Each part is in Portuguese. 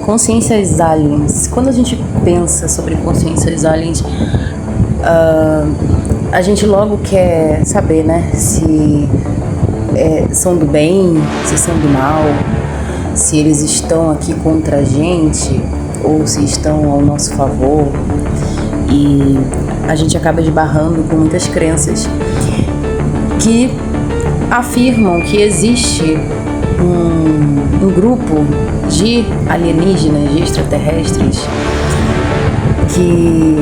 Consciências aliens. Quando a gente pensa sobre consciências aliens, a gente logo quer saber, né, se são do bem, se são do mal, se eles estão aqui contra a gente ou se estão ao nosso favor. E a gente acaba esbarrando com muitas crenças que afirmam que existe um grupo de alienígenas, de extraterrestres, que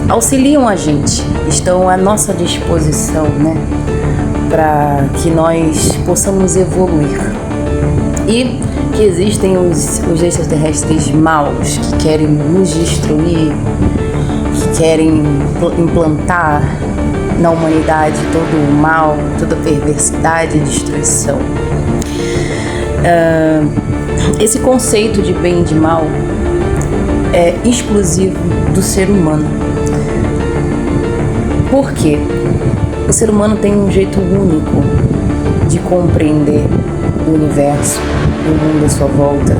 auxiliam a gente, estão à nossa disposição, né, para que nós possamos evoluir. E que existem os extraterrestres maus que querem nos destruir, que querem implantar na humanidade todo o mal, toda a perversidade e destruição. Esse conceito de bem e de mal é exclusivo do ser humano. Por quê? O ser humano tem um jeito único de compreender o universo, o mundo à sua volta,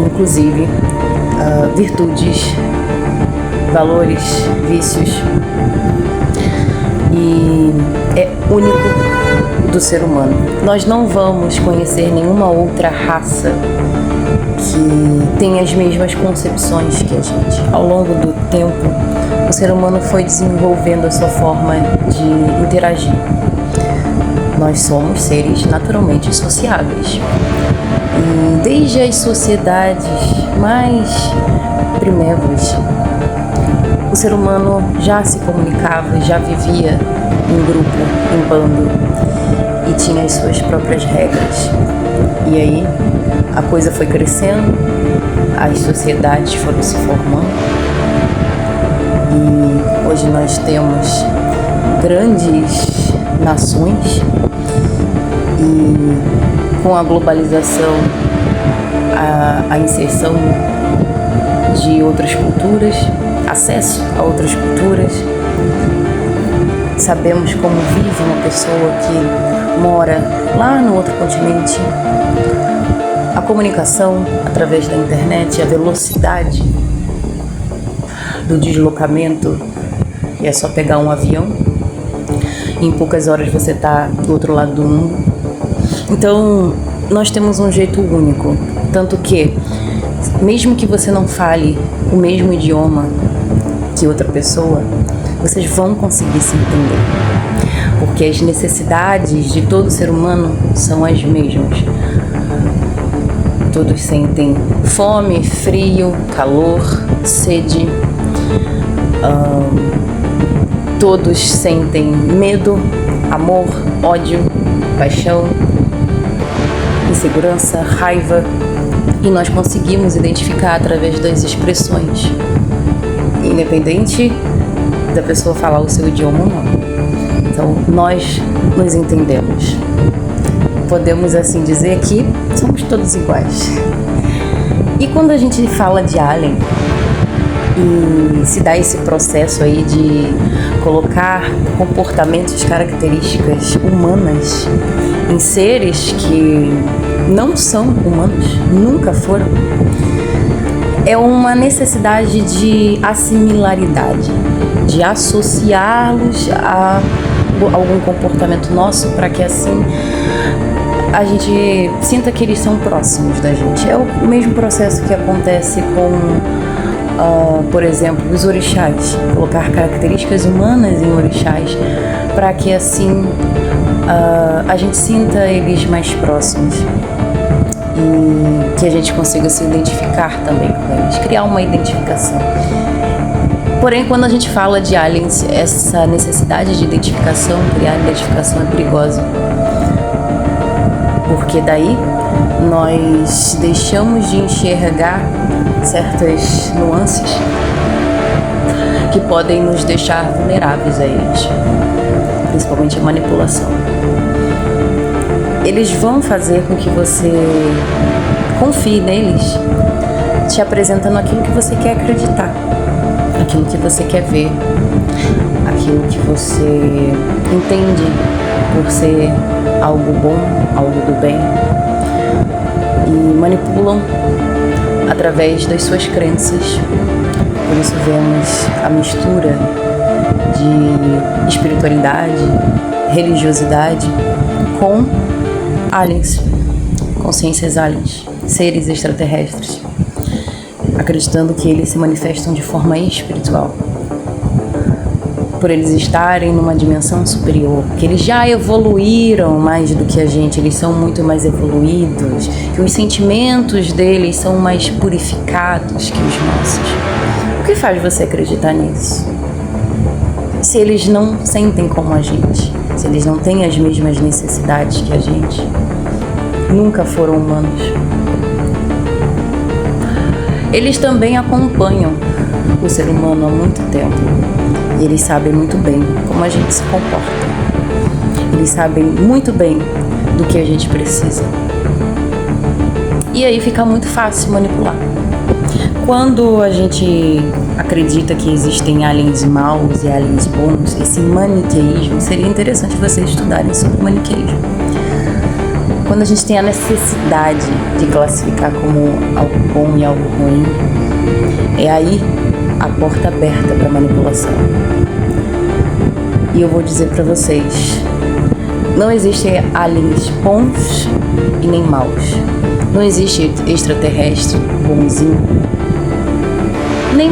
inclusive virtudes, valores, vícios, e é único do ser humano. Nós não vamos conhecer nenhuma outra raça que tenha as mesmas concepções que a gente. Ao longo do tempo, o ser humano foi desenvolvendo a sua forma de interagir. Nós somos seres naturalmente sociáveis. E desde as sociedades mais primevas, o ser humano já se comunicava, já vivia em grupo, em bando, e tinha as suas próprias regras. E aí a coisa foi crescendo, as sociedades foram se formando, e hoje nós temos grandes nações, e com a globalização, a inserção de outras culturas, acesso a outras culturas, sabemos como vive uma pessoa que mora lá no outro continente. A comunicação através da internet, a velocidade do deslocamento, é só pegar um avião, em poucas horas você está do outro lado do mundo. Então, nós temos um jeito único, tanto que, mesmo que você não fale o mesmo idioma que outra pessoa, vocês vão conseguir se entender, porque as necessidades de todo ser humano são as mesmas. Todos sentem fome, frio, calor, sede. Todos sentem medo, amor, ódio, paixão, insegurança, raiva. E nós conseguimos identificar através das expressões, independente da pessoa falar o seu idioma ou não. Então, nós nos entendemos. Podemos assim dizer que somos todos iguais. E quando a gente fala de alien e se dá esse processo aí de colocar comportamentos, características humanas em seres que não são humanos, nunca foram, é uma necessidade de assimilaridade, de associá-los a algum comportamento nosso, para que assim a gente sinta que eles são próximos da gente. É o mesmo processo que acontece com, por exemplo, os orixás. Colocar características humanas em orixás, para que assim a gente sinta eles mais próximos e que a gente consiga se identificar também com eles, criar uma identificação. Porém, quando a gente fala de aliens, essa necessidade de identificação, criar identificação é perigosa, porque daí nós deixamos de enxergar certas nuances que podem nos deixar vulneráveis a eles, principalmente a manipulação. Eles vão fazer com que você confie neles, te apresentando aquilo que você quer acreditar, aquilo que você quer ver, aquilo que você entende por ser algo bom, algo do bem, e manipulam através das suas crenças. Por isso vemos a mistura de espiritualidade, religiosidade com aliens, consciências aliens, seres extraterrestres, acreditando que eles se manifestam de forma espiritual, por eles estarem numa dimensão superior, que eles já evoluíram mais do que a gente, eles são muito mais evoluídos, que os sentimentos deles são mais purificados que os nossos. O que faz você acreditar nisso? Se eles não sentem como a gente, se eles não têm as mesmas necessidades que a gente, nunca foram humanos. Eles também acompanham o ser humano há muito tempo e eles sabem muito bem como a gente se comporta. Eles sabem muito bem do que a gente precisa. E aí fica muito fácil manipular. Quando a gente acredita que existem aliens maus e aliens bons, esse maniqueísmo, seria interessante vocês estudarem sobre o maniqueísmo. Quando a gente tem a necessidade de classificar como algo bom e algo ruim, é aí a porta aberta para manipulação. E eu vou dizer para vocês, não existem aliens bons e nem maus. Não existe extraterrestre bonzinho, nem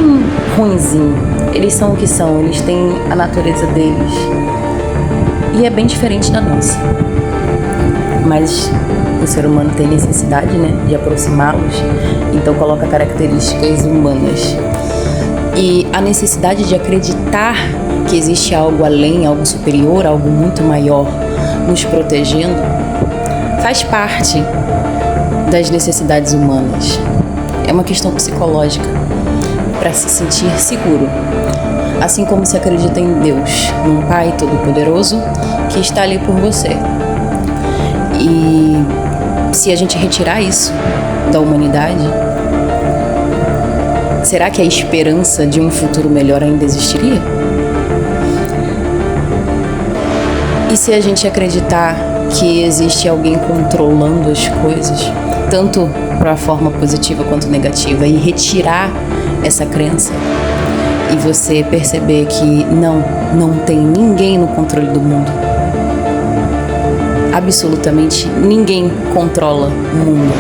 ruinzinho. Eles são o que são, eles têm a natureza deles. E é bem diferente da nossa. Mas o ser humano tem necessidade, de aproximá-los, então coloca características humanas. E a necessidade de acreditar que existe algo além, algo superior, algo muito maior nos protegendo, faz parte das necessidades humanas. É uma questão psicológica, para se sentir seguro. Assim como se acredita em Deus, num Pai Todo-Poderoso que está ali por você. E se a gente retirar isso da humanidade, será que a esperança de um futuro melhor ainda existiria? E se a gente acreditar que existe alguém controlando as coisas, tanto para a forma positiva quanto negativa, e retirar essa crença, e você perceber que não tem ninguém no controle do mundo, absolutamente ninguém controla o mundo,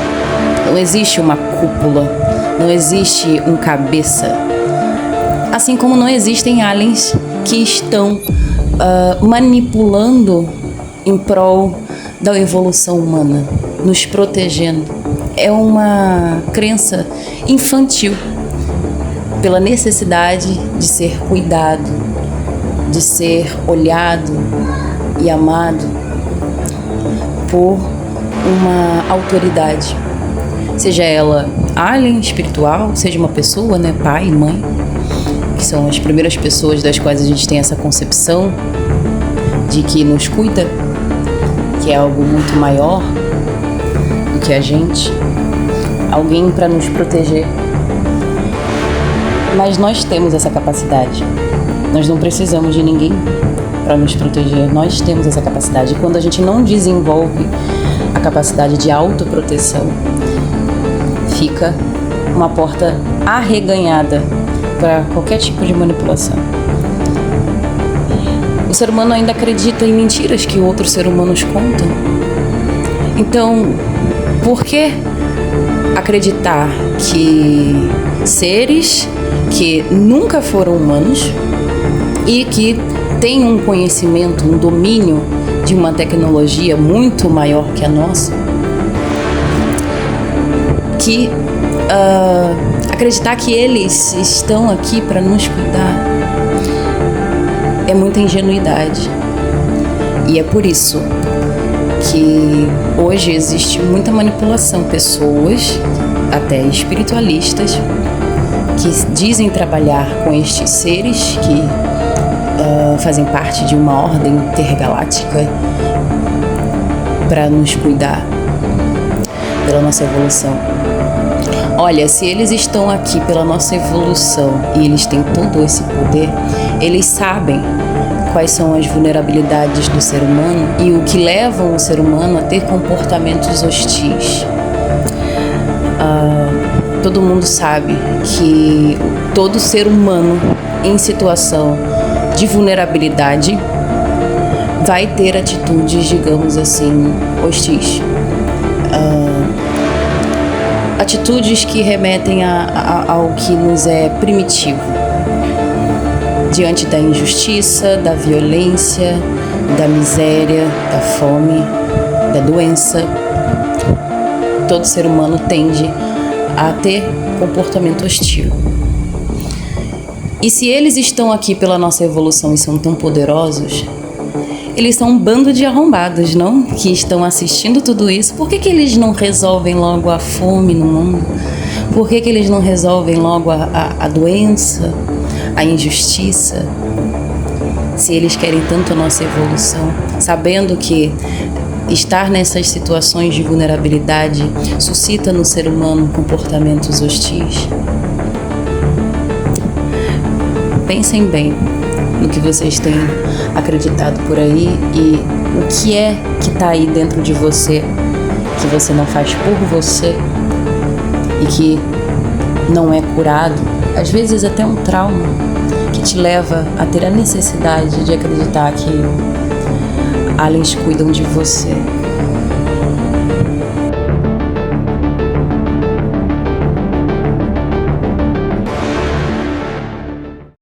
não existe uma cúpula, não existe um cabeça, assim como não existem aliens que estão manipulando em prol da evolução humana, nos protegendo. É uma crença infantil, pela necessidade de ser cuidado, de ser olhado e amado por uma autoridade, seja ela alien espiritual, seja uma pessoa, pai e mãe, que são as primeiras pessoas das quais a gente tem essa concepção de que nos cuida, que é algo muito maior do que a gente, alguém para nos proteger. Mas nós temos essa capacidade, nós não precisamos de ninguém para nos proteger, nós temos essa capacidade. E quando a gente não desenvolve a capacidade de autoproteção, fica uma porta arreganhada para qualquer tipo de manipulação. O ser humano ainda acredita em mentiras que outros seres humanos contam. Então, por que acreditar que seres que nunca foram humanos e que têm um conhecimento, um domínio de uma tecnologia muito maior que a nossa, que acreditar que eles estão aqui para nos cuidar, é muita ingenuidade. E é por isso que hoje existe muita manipulação, pessoas até espiritualistas que dizem trabalhar com estes seres que fazem parte de uma ordem intergaláctica para nos cuidar pela nossa evolução. Olha, se eles estão aqui pela nossa evolução e eles têm todo esse poder, eles sabem quais são as vulnerabilidades do ser humano e o que levam o ser humano a ter comportamentos hostis. todo mundo sabe que todo ser humano em situação de vulnerabilidade vai ter atitudes, digamos assim, hostis. Atitudes que remetem ao que nos é primitivo. Diante da injustiça, da violência, da miséria, da fome, da doença, todo ser humano tende a ter comportamento hostil. E se eles estão aqui pela nossa evolução e são tão poderosos, eles são um bando de arrombados, não? Que estão assistindo tudo isso. Por que eles não resolvem logo a fome no mundo? Por que eles não resolvem logo a doença, a injustiça? Se eles querem tanto a nossa evolução, sabendo que estar nessas situações de vulnerabilidade suscita no ser humano comportamentos hostis. Pensem bem no que vocês têm acreditado por aí e o que é que está aí dentro de você que você não faz por você e que não é curado, às vezes até um trauma que te leva a ter a necessidade de acreditar que aliens cuidam de você.